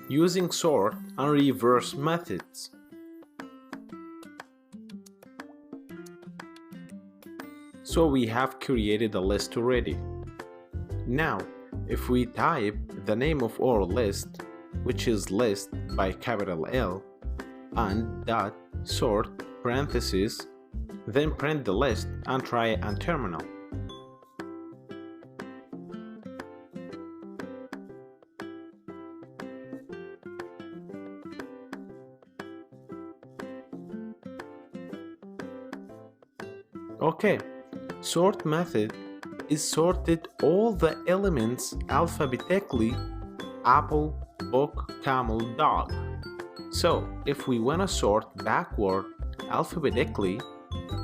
using sort and reverse methods. So we have created a list already. Now, if we type the name of our list, which is list by capital L, and dot sort parentheses, then print the list and try it on terminal. Okay, sort method is sorted all the elements alphabetically: apple, book, camel, dog. So if we want to sort backward alphabetically,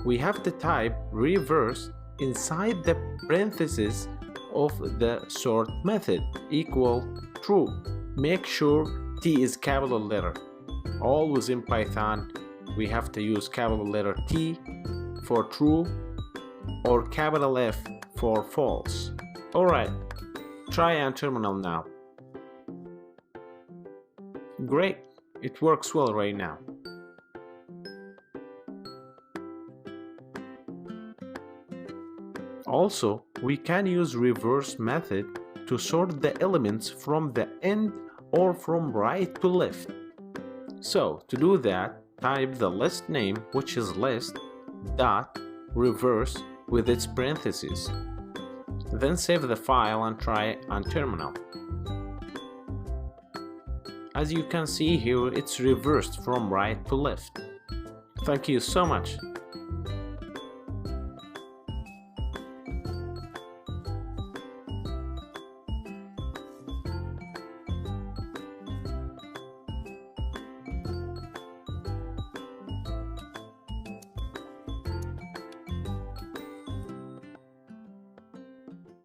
we have to type reverse inside the parentheses of the sort method equal true. Make sure T is capital letter. Always in Python we have to use capital letter T for true or capital F for false. Alright, try on terminal now. Great, it works well right now. Also, we can use reverse method to sort the elements from the end or from right to left. So to do that, type the list name, which is list dot reverse with its parentheses. Then save the file and try it on terminal. As you can see here, it's reversed from right to left. Thank you so much.